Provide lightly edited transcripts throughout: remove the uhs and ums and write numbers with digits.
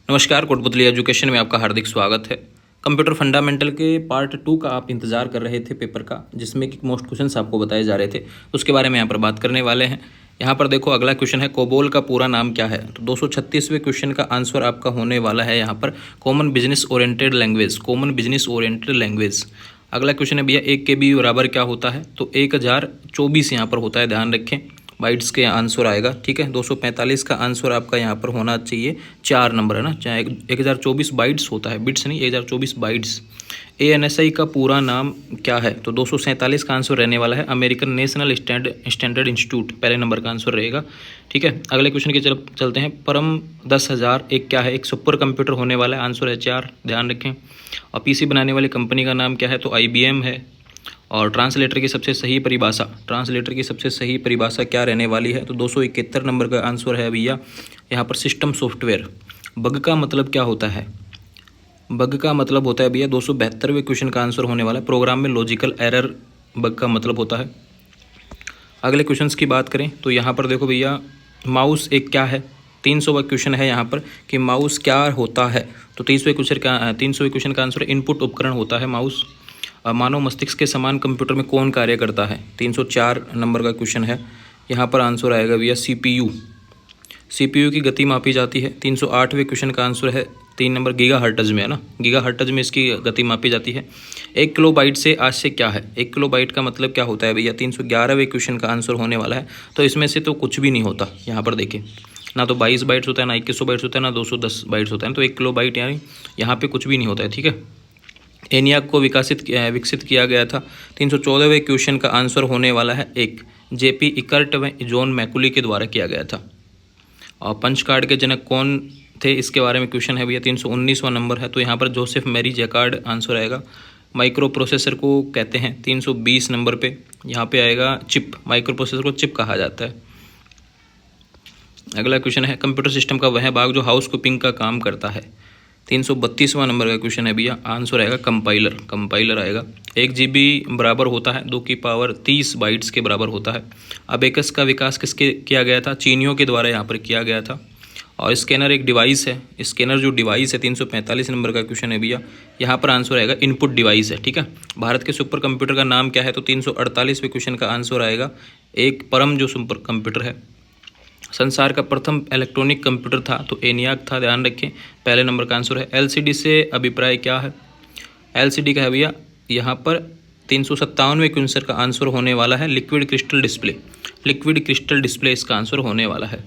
नमस्कार, कोटपुतली एजुकेशन में आपका हार्दिक स्वागत है। कंप्यूटर फंडामेंटल के पार्ट 2 का आप इंतजार कर रहे थे पेपर का, जिसमें कि मोस्ट क्वेश्चंस आपको बताए जा रहे थे, उसके बारे में यहाँ पर बात करने वाले हैं। यहाँ पर देखो, अगला क्वेश्चन है कोबोल का पूरा नाम क्या है। तो 236वें क्वेश्चन का आंसर आपका होने वाला है यहाँ पर common business oriented language. Common business oriented language. अगला क्वेश्चन है भैया 1 KB बराबर क्या होता है। तो 1024 यहाँ पर होता है, ध्यान रखें, बाइट्स के आंसर आएगा। ठीक है, 245 का आंसर आपका यहाँ पर होना चाहिए, 4 नंबर है ना, चाहे 1024 बाइट्स होता है, बिट्स नहीं, 1024 बाइट्स। ANSI का पूरा नाम क्या है। तो 247 का आंसर रहने वाला है अमेरिकन नेशनल स्टैंडर्ड इंस्टीट्यूट, पहले नंबर का आंसर रहेगा। ठीक है, अगले क्वेश्चन की तरफ चलते हैं। परम 10,000 एक क्या है, एक सुपर कंप्यूटर होने वाला है, आंसर है 4, ध्यान रखें। और PC बनाने वाली कंपनी का नाम क्या है। तो IBM है। और ट्रांसलेटर की सबसे सही परिभाषा क्या रहने वाली है। तो 271 नंबर का आंसर है भैया यहाँ पर सिस्टम सॉफ्टवेयर। बग का मतलब क्या होता है। बग का मतलब होता है भैया 272वें क्वेश्चन का आंसर होने वाला है प्रोग्राम में लॉजिकल एरर, बग का मतलब होता है। अगले क्वेश्चंस की बात करें तो यहाँ पर देखो भैया, माउस एक क्या है। 300वां क्वेश्चन है यहाँ पर कि माउस क्या होता है। तो 300वें क्वेश्चन का आंसर इनपुट उपकरण होता है माउस। मानव मस्तिष्क के समान कंप्यूटर में कौन कार्य करता है। 304 नंबर का क्वेश्चन है, यहाँ पर आंसर आएगा भैया CPU की गति मापी जाती है। 308वें क्वेश्चन का आंसर है 3 नंबर, गीगाहर्ट्ज में है ना, गीगाहर्ट्ज में इसकी गति मापी जाती है। 1 किलोबाइट से आज से क्या है। 1 किलोबाइट का मतलब क्या होता है भैया। 311वें क्वेश्चन का आंसर होने वाला है। तो इसमें से तो कुछ भी नहीं होता, यहाँ पर देखिए, ना तो 22 बाइट्स होता है, ना 2100 बाइट्स होता है, ना 210 बाइट्स होता है। तो 1 किलोबाइट यानी यहाँ पे कुछ भी नहीं होता है। ठीक है, ENIAC को विकसित किया गया था। 314वें क्वेश्चन का आंसर होने वाला है 1, JP इकर्ट व जॉन मैकुली के द्वारा किया गया था। और पंच कार्ड के जनक कौन थे, इसके बारे में क्वेश्चन है भैया। 319वां नंबर है, तो यहाँ पर जोसेफ मैरी जैकार्ड आंसर आएगा। माइक्रो प्रोसेसर को कहते हैं 320 नंबर पे, यहाँ पे आएगा चिप। माइक्रो प्रोसेसर को चिप कहा जाता है। अगला क्वेश्चन है कंप्यूटर सिस्टम का वह भाग जो हाउस कीपिंग का काम करता है। 332वां नंबर का क्वेश्चन है भैया, आंसर आएगा कंपाइलर आएगा। 1 GB बराबर होता है 2 की पावर 30 बाइट्स के बराबर होता है। अबेकस का विकास किसके किया गया था। चीनियों के द्वारा यहाँ पर किया गया था। और स्कैनर एक डिवाइस है, स्कैनर जो डिवाइस है 345 नंबर का क्वेश्चन है भैया, यहाँ पर आंसर आएगा इनपुट डिवाइस है। ठीक है, भारत के सुपर कंप्यूटर का नाम क्या है। तो 348वें क्वेश्चन का आंसर आएगा एक परम जो सुपर कंप्यूटर है। संसार का प्रथम इलेक्ट्रॉनिक कंप्यूटर था तो ENIAC था, ध्यान रखें, पहले नंबर का आंसर है। LCD से अभिप्राय क्या है। LCD का है भैया यहाँ पर 357वें क्वेश्चन का आंसर होने वाला है लिक्विड क्रिस्टल डिस्प्ले इसका आंसर होने वाला है।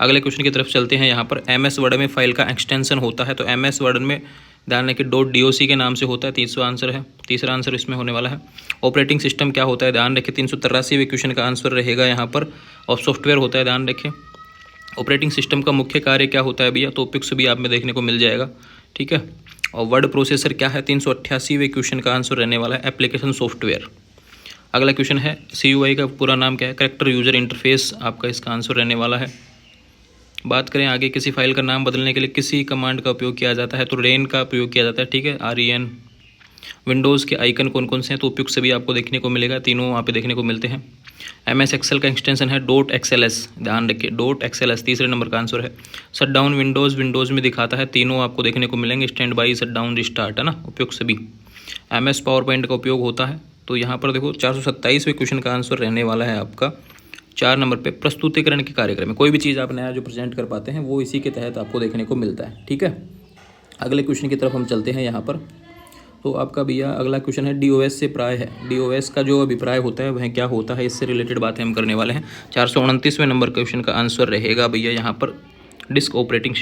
अगले क्वेश्चन की तरफ चलते हैं। यहाँ पर MS वर्ड में फाइल का एक्सटेंशन होता है। तो MS वर्ड में ध्यान रखिए .doc के नाम से होता है। तीसरा आंसर इसमें होने वाला है। ऑपरेटिंग सिस्टम क्या होता है, ध्यान रखिए, 383वें क्वेश्चन का आंसर रहेगा यहाँ पर। और सॉफ्टवेयर होता है, ध्यान रखें। ऑपरेटिंग सिस्टम का मुख्य कार्य क्या होता है भैया। तो पिक्स भी आप में देखने को मिल जाएगा। ठीक है, और वर्ड प्रोसेसर क्या है। 388वें क्वेश्चन का आंसर रहने वाला है एप्लीकेशन सॉफ्टवेयर। अगला क्वेश्चन है CUI का पूरा नाम क्या है। करेक्टर यूजर इंटरफेस आपका इसका आंसर रहने वाला है। बात करें आगे, किसी फाइल का नाम बदलने के लिए किसी कमांड का उपयोग किया जाता है। तो रेन का प्रयोग किया जाता है। ठीक है, REN। विंडोज़ के आइकन कौन कौन से हैं। तो उपयुक्त सभी आपको देखने को मिलेगा, तीनों वहाँ पे देखने को मिलते हैं। MS एक्सेल का एक्सटेंशन है .xls, ध्यान रखिए, .xls तीसरे नंबर का आंसर है। शट डाउन विंडोज़ में दिखाता है, तीनों आपको देखने को मिलेंगे। Stand by, shut down, restart, है ना, उपयुक्त सभी। MS पावर पॉइंट का उपयोग होता है। तो यहाँ पर देखो 427वें क्वेश्चन का आंसर रहने वाला है आपका 4 नंबर पे प्रस्तुतिकरण के कार्यक्रम में। कोई भी चीज़ आप नया जो प्रेजेंट कर पाते हैं वो इसी के तहत आपको देखने को मिलता है। ठीक है, अगले क्वेश्चन की तरफ हम चलते हैं। यहाँ पर तो आपका भैया अगला क्वेश्चन है DOS से प्राय है। DOS का जो अभिप्राय होता है वह क्या होता है, इससे रिलेटेड बातें हम करने वाले हैं। 429वें नंबर क्वेश्चन का आंसर रहेगा भैया यहाँ पर डिस्क ऑपरेटिंग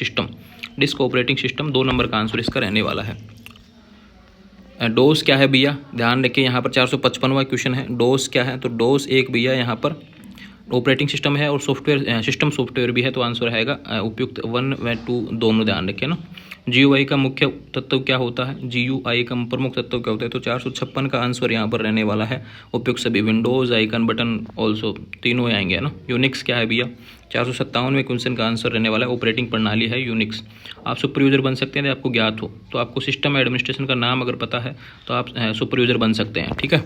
सिस्टम 2 नंबर का आंसर इसका रहने वाला है। डोस क्या है भैया, ध्यान रखिए, यहाँ पर 455वां क्वेश्चन है। डोस क्या है। तो डोस एक भैया यहाँ पर ऑपरेटिंग सिस्टम है और सिस्टम सॉफ्टवेयर भी है। तो आंसर आएगा उपयुक्त 1 व 2 दोनों, ध्यान रखें ना। GUI का मुख्य तत्व क्या होता है। GUI का प्रमुख तत्व क्या होता है। तो 456 का आंसर यहाँ पर रहने वाला है उपयुक्त सभी। विंडोज़ आइकन बटन ऑल्सो तीनों आएंगे, है ना। यूनिक्स क्या है भैया, 457वें क्वेश्चन का आंसर रहने वाला है ऑपरेटिंग प्रणाली है यूनिक्स। आप सुपर यूज़र बन सकते हैं, आपको ज्ञात हो तो आपको सिस्टम एडमिनिस्ट्रेशन का नाम अगर पता है तो आप सुपर यूज़र बन सकते हैं। ठीक है,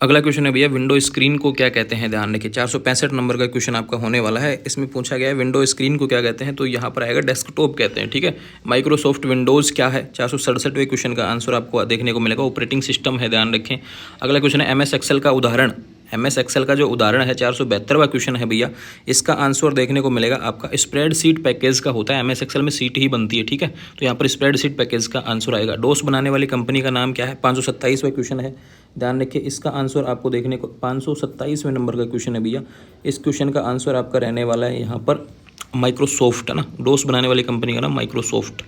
अगला क्वेश्चन है भैया, विंडो स्क्रीन को क्या कहते हैं? ध्यान रखिए, 465 नंबर का क्वेश्चन आपका होने वाला है। इसमें पूछा गया है विंडो स्क्रीन को क्या कहते हैं, तो यहाँ पर आएगा डेस्कटॉप कहते हैं। ठीक है, माइक्रोसॉफ्ट विंडोज़ क्या है? 467वें क्वेश्चन का आंसर आपको देखने को मिलेगा, ऑपरेटिंग सिस्टम है, ध्यान रखें। अगला क्वेश्चन है MS एक्सेल का उदाहरण। MS एक्सेल का जो उदाहरण है 472वां क्वेश्चन है भैया, इसका आंसर देखने को मिलेगा आपका स्प्रेडशीट पैकेज का होता है। MS एक्सेल में सीट ही बनती है। ठीक है, तो यहाँ पर स्प्रेडशीट पैकेज का आंसर आएगा। डोस बनाने वाली कंपनी का नाम क्या है? 527वां क्वेश्चन है, ध्यान रखिए। इसका आंसर आपको देखने को 527वें नंबर का क्वेश्चन है भैया। इस क्वेश्चन का आंसर आपका रहने वाला है यहाँ पर माइक्रोसॉफ्ट, है ना। डोस बनाने वाली कंपनी का नाम माइक्रोसॉफ्ट।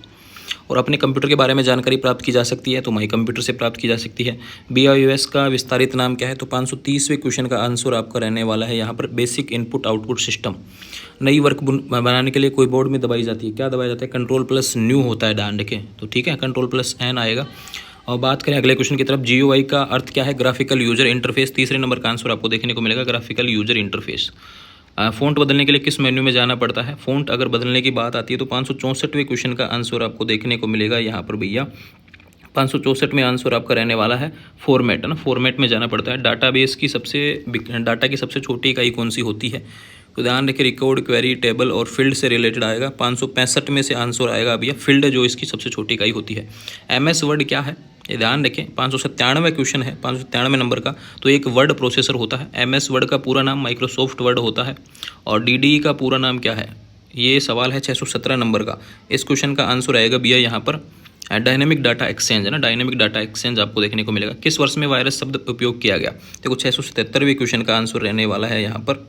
और अपने कंप्यूटर के बारे में जानकारी प्राप्त की जा सकती है तो माई कंप्यूटर से प्राप्त की जा सकती है। BIOS का विस्तारित नाम क्या है? तो 530वें क्वेश्चन का आंसर आपका रहने वाला है यहाँ पर बेसिक इनपुट आउटपुट सिस्टम। नई वर्क बनाने के लिए कोई बोर्ड में दबाई जाती है, क्या दबाया जाता है? Ctrl+New होता है, ध्यान रखें। तो ठीक है, Ctrl+N आएगा। और बात करें अगले क्वेश्चन की तरफ, GUI का अर्थ क्या है? Graphical user interface. तीसरे नंबर का आंसर आपको देखने को मिलेगा ग्राफिकल यूजर इंटरफेस। फ़ॉन्ट बदलने के लिए किस मेन्यू में जाना पड़ता है? फ़ॉन्ट अगर बदलने की बात आती है तो 564वें क्वेश्चन का आंसर आपको देखने को मिलेगा यहाँ पर भैया। 564 में आंसर आपका रहने वाला है फॉर्मेट, है ना। फॉर्मेट में जाना पड़ता है। डाटाबेस की डाटा की सबसे छोटी इकाई कौन सी होती है? तो ध्यान रखिए, रिकॉर्ड, क्वेरी, टेबल और फील्ड से रिलेटेड आएगा। 565 में से आंसर आएगा भैया फील्ड, जो इसकी सबसे छोटी इकाई होती है। MS वर्ड क्या है? ये ध्यान रखें, 597वां क्वेश्चन है, 597वें नंबर का। तो एक वर्ड प्रोसेसर होता है। MS वर्ड का पूरा नाम माइक्रोसॉफ्ट वर्ड होता है। और DDE का पूरा नाम क्या है? ये सवाल है 617 नंबर का। इस क्वेश्चन का आंसर आएगा भैया यहाँ पर डायनेमिक डाटा एक्सचेंज, है ना। डायनेमिक डाटा एक्सचेंज आपको देखने को मिलेगा। किस वर्ष में वायरस शब्द उपयोग किया गया? देखो 677वें क्वेश्चन का आंसर रहने वाला है यहाँ पर।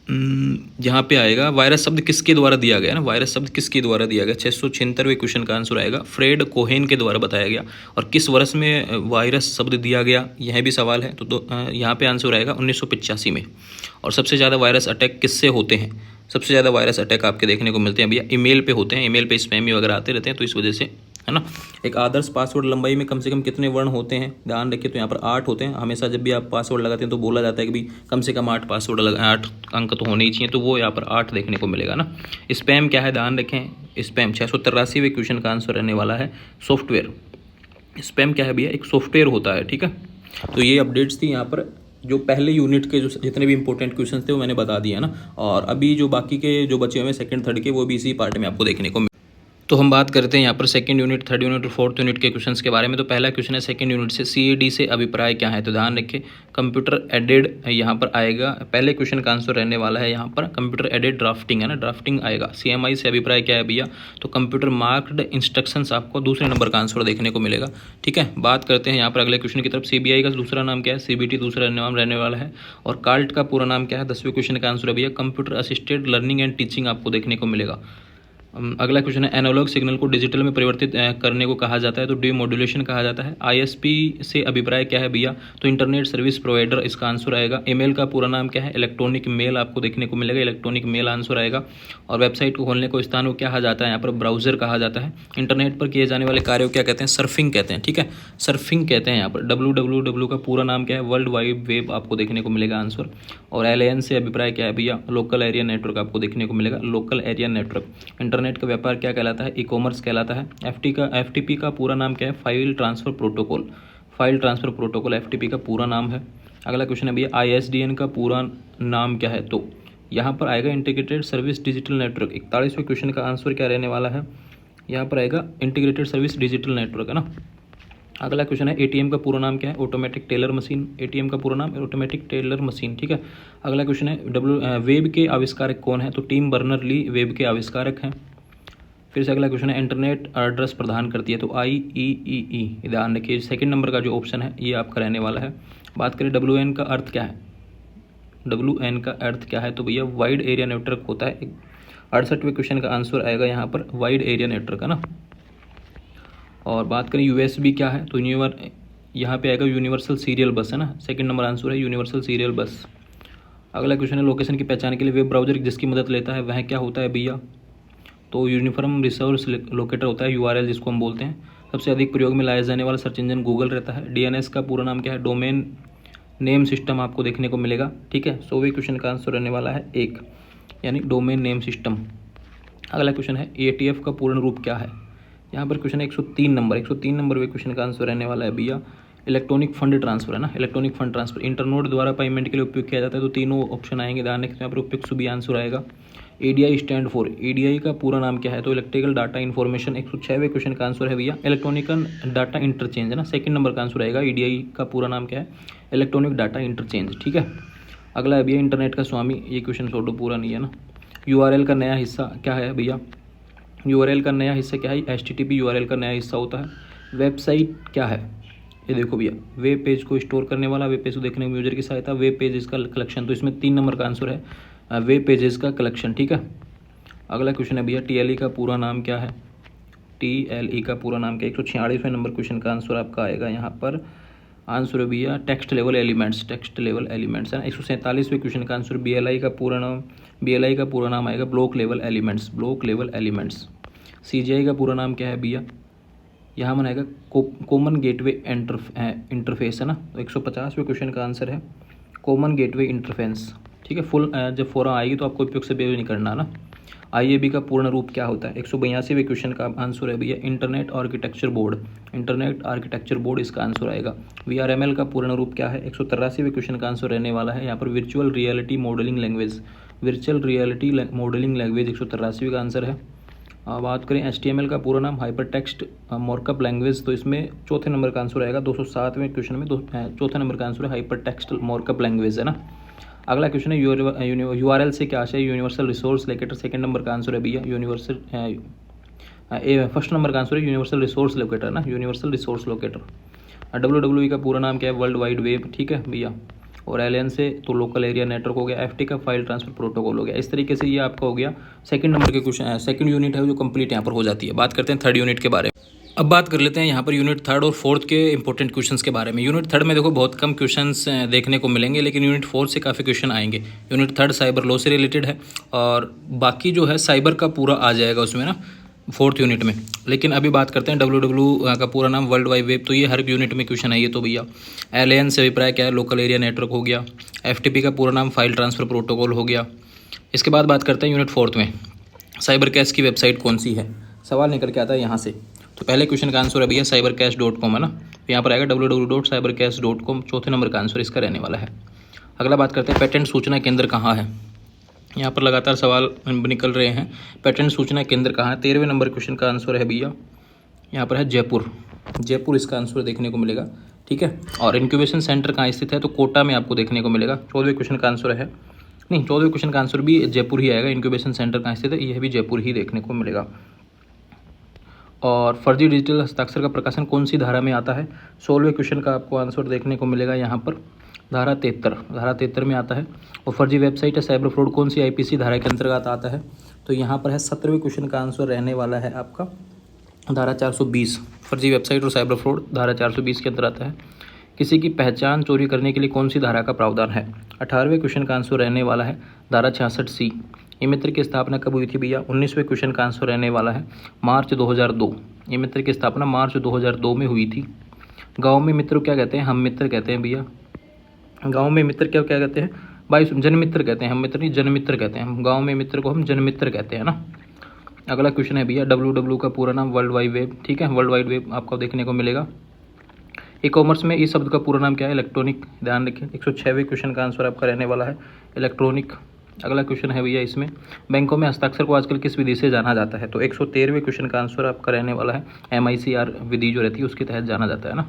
यहाँ पे आएगा वायरस शब्द किसके द्वारा दिया गया ना, वायरस शब्द किसके द्वारा दिया गया? 676वें क्वेश्चन का आंसर आएगा फ्रेड कोहेन के द्वारा बताया गया। और किस वर्ष में वायरस शब्द दिया गया, यह भी सवाल है। तो यहाँ पे आंसर आएगा 1985 में। और सबसे ज़्यादा वायरस अटैक किससे होते हैं? सबसे ज़्यादा वायरस अटैक आपके देखने को मिलते हैं भैया ईमेल पे होते हैं। ईमेल पे स्पैम वगैरह आते रहते हैं, तो इस वजह से, है ना। एक आदर्श पासवर्ड लंबाई में कम से कम कितने वर्ण होते हैं? ध्यान रखिए, तो यहाँ पर 8 होते हैं। हमेशा जब भी आप पासवर्ड लगाते हैं तो बोला जाता है कि भाई कम से कम 8 पासवर्ड 8 अंक तो होने ही चाहिए, तो वो यहाँ पर 8 देखने को मिलेगा ना। स्पैम क्या है? ध्यान रखें, स्पैम 683वें क्वेश्चन का आंसर रहने वाला है सॉफ्टवेयर। स्पैम क्या है भैया? एक सॉफ्टवेयर होता है। ठीक है, तो ये अपडेट्स थी यहाँ पर। जो पहले यूनिट के जो जितने भी इंपॉर्टेंट क्वेश्चन थे वो मैंने बता दिया ना। और अभी जो बाकी के जो बचे हुए हैं सेकंड थर्ड के, वो भी इसी पार्ट में आपको देखने को। तो हम बात करते हैं यहाँ पर सेकंड यूनिट, थर्ड यूनिट और फोर्थ यूनिट के क्वेश्चंस के बारे में। तो पहला क्वेश्चन है सेकंड यूनिट से, CAD से अभिप्राय क्या है? तो ध्यान रखिए, कंप्यूटर एडेड यहाँ पर आएगा। पहले क्वेश्चन का आंसर रहने वाला है यहाँ पर कंप्यूटर एडेड ड्राफ्टिंग, है ना, ड्राफ्टिंग आएगा। CMI से अभिप्राय क्या है भैया? तो कंप्यूटर मार्क्ड इंस्ट्रक्शंस आपको दूसरे नंबर का आंसर देखने को मिलेगा। ठीक है, बात करते हैं यहाँ पर अगले क्वेश्चन की तरफ। CBI का दूसरा नाम क्या है? CBT दूसरा नाम रहने वाला है। और CALT का पूरा नाम क्या है? 10वें क्वेश्चन का आंसर है भैया computer assisted learning and teaching आपको देखने को मिलेगा। अगला क्वेश्चन है एनालॉग सिग्नल को डिजिटल में परिवर्तित करने को कहा जाता है, तो डीमॉड्यूलेशन कहा जाता है। ISP से अभिप्राय क्या है भैया? तो इंटरनेट सर्विस प्रोवाइडर इसका आंसर आएगा। ईमेल का पूरा नाम क्या है? इलेक्ट्रॉनिक मेल आपको देखने को मिलेगा, इलेक्ट्रॉनिक मेल आंसर आएगा। और वेबसाइट को खोलने को स्थान को क्या कहा जाता है? यहाँ पर ब्राउजर कहा जाता है। इंटरनेट पर किए जाने वाले कार्यों को क्या कहते हैं? सर्फिंग कहते हैं। ठीक है, सर्फिंग कहते हैं यहाँ पर। www का पूरा नाम क्या है? वर्ल्ड वाइड वेब आपको देखने को मिलेगा आंसर। और LAN से अभिप्राय क्या है भैया? लोकल एरिया नेटवर्क आपको देखने को मिलेगा, लोकल एरिया नेटवर्क। इंटरनेट का व्यापार क्या कहलाता है? ई-कॉमर्स कहलाता है। FTP का पूरा नाम क्या है? File transfer protocol, file transfer protocol FTP का पूरा नाम है। अगला क्वेश्चन है भैया ISDN का पूरा नाम क्या है? तो यहाँ पर आएगा इंटीग्रेटेड सर्विस डिजिटल नेटवर्क। 41वें क्वेश्चन का आंसर क्या रहने वाला है? यहाँ पर आएगा इंटीग्रेटेड सर्विस डिजिटल नेटवर्क, है ना। अगला क्वेश्चन है ATM का पूरा नाम क्या है? Automatic teller machine. ATM का पूरा नाम ऑटोमेटिक टेलर मशीन। ठीक है, अगला क्वेश्चन है वेब के आविष्कारक कौन है? तो टिम बर्नर ली वेब के आविष्कारक हैं। फिर से अगला क्वेश्चन है इंटरनेट एड्रेस प्रदान करती है, तो IEEE। ध्यान रखिए, सेकंड नंबर का जो ऑप्शन है ये आपका रहने वाला है। बात करें WN का अर्थ क्या है? WN का अर्थ क्या है? तो भैया वाइड एरिया नेटवर्क होता है। 68वें क्वेश्चन का आंसर आएगा यहाँ पर वाइड एरिया नेटवर्क, है ना। और बात करें USB क्या है? तो यहाँ पे आएगा यूनिवर्सल सीरियल बस, है ना। सेकंड नंबर आंसर है यूनिवर्सल सीरियल बस। अगला क्वेश्चन है लोकेशन की पहचान के लिए वेब ब्राउजर जिसकी मदद लेता है वह क्या होता है भैया? तो यूनिफॉर्म रिसोर्स लोकेटर होता है, URL जिसको हम बोलते हैं। सबसे अधिक प्रयोग में लाया जाने वाला सर्च इंजन गूगल रहता है। DNS का पूरा नाम क्या है? डोमेन नेम सिस्टम आपको देखने को मिलेगा। ठीक है, 100वें क्वेश्चन का आंसर रहने वाला है 1, यानी डोमेन नेम सिस्टम। अगला क्वेश्चन है ATF का पूर्ण रूप क्या है? यहाँ पर क्वेश्चन है 103 नंबर वे क्वेश्चन का आंसर रहने वाला है भैया इलेक्ट्रॉनिक फंड ट्रांसफर है ना, इलेक्ट्रॉनिक फंड ट्रांसफर इंटरनोड द्वारा पेमेंट के लिए उपयोग किया जाता है। तो तीनों ऑप्शन आएंगे, ध्यान रखते हैं यहाँ पर उपयुक्त भी आंसर आएगा। EDI स्टैंड फॉर, EDI का पूरा नाम क्या है? तो इलेक्ट्रिकल डाटा इन्फॉर्मेशन, 106वें क्वेश्चन का आंसर है भैया इलेक्ट्रॉनिकल डाटा इंटरचेंज है ना, सेकंड नंबर का आंसर आएगा। EDI का पूरा नाम क्या है? इलेक्ट्रॉनिक डाटा इंटरचेंज, ठीक है। अगला है भैया इंटरनेट का स्वामी, ये क्वेश्चन छोड़ो पूरा नहीं है ना। URL का नया हिस्सा क्या है भैया? URL का नया हिस्सा क्या है? HTTP URL का नया हिस्सा होता है। वेबसाइट क्या है? ये देखो भैया, वेब पेज को स्टोर करने वाला, वेब पेज को देखने में यूजर की सहायता, वेब पेजेस का कलेक्शन। तो इसमें 3 नंबर का आंसर है वेब पेजेस का कलेक्शन, ठीक है। अगला क्वेश्चन है भैया TLE का पूरा नाम क्या है? TLE का पूरा नाम क्या है? 146वें नंबर क्वेश्चन का आंसर आपका आएगा यहाँ पर। आंसर है भैया text level elements, text level elements है ना। 147वें क्वेश्चन का आंसर BLI का पूरा नाम, BLI का पूरा नाम आएगा block level elements, block level elements. CGI का पूरा नाम क्या है भैया? यहाँ मन आएगा कॉमन गेटवे इंटरफेस है ना। तो 150वें क्वेश्चन का आंसर है कॉमन गेटवे इंटरफेस, ठीक है। फुल जब फोरम आएगी तो आपको उपयोग से बेव नहीं करना ना। IAB का पूर्ण रूप क्या होता है? 182वें क्वेश्चन का आंसर है भैया internet architecture board, internet architecture board इसका आंसर आएगा। VRML का पूर्ण रूप क्या है? 183वें क्वेश्चन का आंसर रहने वाला है यहाँ पर virtual reality modelling language, virtual reality modelling language 183वें का आंसर है। बात करें HTML का पूरा नाम हाइपर टेक्स्ट मार्कअप लैंग्वेज, तो इसमें चौथे नंबर का आंसर आएगा। 207वें क्वेश्चन में चौथे नंबर का आंसर है हाइपर टेक्स्ट मार्कअप लैंग्वेज है ना। अगला क्वेश्चन है URL से क्या आशय? Universal resource locator, second number का आंसर है भैया यूनिवर्सल, फर्स्ट नंबर का आंसर है यूनिवर्सल रिसोर्स लोकेटर ना, यूनिवर्सल रिसोर्स लोकेटर। WWE का पूरा नाम क्या है? वर्ल्ड वाइड वेब, ठीक है भैया। और LAN से तो लोकल एरिया नेटवर्क हो गया। FT का फाइल ट्रांसफर प्रोटोकॉल हो गया। इस तरीके से ये आपका हो गया सेकंड नंबर के क्वेश्चन, सेकंड यूनिट है जो कंप्लीट यहाँ पर हो जाती है। बात करते हैं थर्ड यूनिट के बारे में। अब बात कर लेते हैं यहाँ पर यूनिट थर्ड और फोर्थ के इंपॉर्टेंट क्वेश्चंस के बारे में। यूनिट थर्ड में देखो बहुत कम क्वेश्चंस देखने को मिलेंगे, लेकिन यूनिट फोर्थ से काफ़ी क्वेश्चन आएंगे। यूनिट थर्ड साइबर लॉ से रिलेटेड है और बाकी जो है साइबर का पूरा आ जाएगा उसमें ना फोर्थ यूनिट में। लेकिन अभी बात करते हैं WWW का पूरा नाम वर्ल्ड वाइड वेब, तो ये हर यूनिट में क्वेश्चन है ये तो भैया। LAN से अभिप्राय क्या है? लोकल एरिया नेटवर्क हो गया। FTP का पूरा नाम फाइल ट्रांसफर प्रोटोकॉल हो गया। इसके बाद बात करते हैं यूनिट फोर्थ में साइबर कैश की वेबसाइट कौन सी है? सवाल निकल के आता है यहाँ से। तो पहले क्वेश्चन का आंसर है भैया cybercash.com है ना, तो यहाँ पर आएगा www.cybercash.com, चौथे नंबर का आंसर इसका रहने वाला है। अगला बात करते हैं पेटेंट सूचना केंद्र कहाँ है? यहाँ पर लगातार सवाल निकल रहे हैं। पेटेंट सूचना केंद्र कहाँ है? 13वें नंबर क्वेश्चन का आंसर है भैया यहाँ पर है जयपुर, जयपुर इसका आंसर देखने को मिलेगा, ठीक है। और इंक्यूबेशन सेंटर कहाँ स्थित है? तो कोटा में आपको देखने को मिलेगा। 14वें क्वेश्चन का आंसर है, नहीं 14वें क्वेश्चन का आंसर भी जयपुर ही आएगा। इंक्यूबेशन सेंटर कहाँ स्थित है? यह भी जयपुर ही देखने को मिलेगा। और फर्जी डिजिटल हस्ताक्षर का प्रकाशन कौन सी धारा में आता है? 16वें क्वेश्चन का आपको आंसर देखने को मिलेगा यहाँ पर धारा 73 में आता है। और फर्जी वेबसाइट या साइबर फ्रॉड कौन सी IPC धारा के अंतर्गत आता है? तो यहाँ पर है 17वें क्वेश्चन का आंसर रहने वाला है आपका धारा 420। फर्जी वेबसाइट और साइबर फ्रॉड धारा 420 के अंतर्गत है। किसी की पहचान चोरी करने के लिए कौन सी धारा का प्रावधान है? 18वें क्वेश्चन का आंसर रहने वाला है धारा 66C। ई मित्र की स्थापना कब हुई थी भैया? 19वें क्वेश्चन का आंसर रहने वाला है मार्च 2002। ई मित्र की स्थापना मार्च 2002 में हुई थी। गाँव में मित्र क्या कहते हैं? हम मित्र कहते हैं भैया। गाँव में मित्र क्या कहते हैं भाई? जनमित्र कहते हैं, हम मित्र नहीं जनमित्र कहते हैं। गाँव में मित्र को हम जनमित्र कहते हैं ना। अगला क्वेश्चन है भैया WWW का पूरा नाम वर्ल्ड वाइड वेब, ठीक है। वर्ल्ड वाइड वेब आपको देखने को मिलेगा। ई-कॉमर्स में इस शब्द का पूरा नाम क्या है? इलेक्ट्रॉनिक, ध्यान रखिए। 106वें क्वेश्चन का आंसर आपका रहने वाला है इलेक्ट्रॉनिक। अगला क्वेश्चन है भैया इसमें बैंकों में हस्ताक्षर को आजकल किस विधि से जाना जाता है? तो 113वें क्वेश्चन का आंसर आपका रहने वाला है MICR विधि जो रहती है उसके तहत जाना जाता है ना।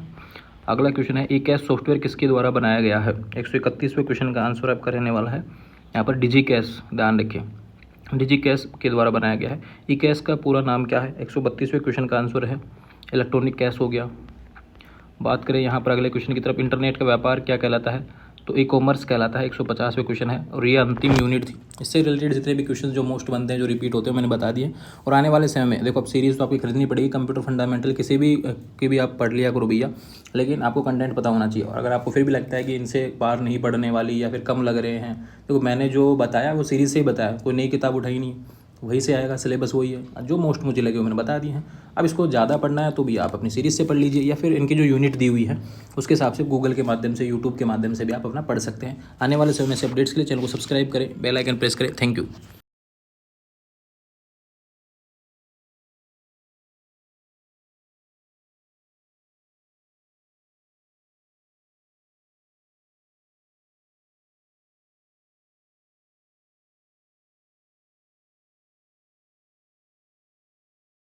अगला क्वेश्चन है ई-कैश सॉफ्टवेयर किसके द्वारा बनाया गया है? 131वें क्वेश्चन का आंसर आपका रहने वाला है यहाँ पर डिजीकैश, ध्यान रखिए डिजीकैश के द्वारा बनाया गया है। ई-कैश का पूरा नाम क्या है? 132वें क्वेश्चन का आंसर है इलेक्ट्रॉनिक कैश हो गया। बात करें यहाँ पर अगले क्वेश्चन की तरफ, इंटरनेट का व्यापार क्या कहलाता है? तो ई-कॉमर्स कहलाता है। 150वें क्वेश्चन है और ये अंतिम यूनिट थी। इससे रिलेटेड जितने भी क्वेश्चन जो मोस्ट बनते हैं, जो रिपीट होते हैं, मैंने बता दिए। और आने वाले समय में देखो अब सीरीज़ तो आपकी खरीदनी पड़ेगी, कंप्यूटर फंडामेंटल किसी भी की भी आप पढ़ लिया करो भैया, लेकिन आपको कंटेंट पता होना चाहिए। और अगर आपको फिर भी लगता है कि इनसे पार नहीं पढ़ने वाली या फिर कम लग रहे हैं, तो मैंने जो बताया वो सीरीज़ से ही बताया, कोई नई किताब उठाई नहीं, वहीं से आएगा, सिलेबस वही है। जो मोस्ट मुझे लगे वो मैंने बता दिए हैं। अब इसको ज़्यादा पढ़ना है तो भी आप अपनी सीरीज़ से पढ़ लीजिए, या फिर इनकी जो यूनिट दी हुई है उसके हिसाब से गूगल के माध्यम से, यूट्यूब के माध्यम से भी आप अपना पढ़ सकते हैं। आने वाले समय से अपडेट्स के लिए चैनल को सब्सक्राइब करें, बेल आइकन प्रेस करें। Thank you.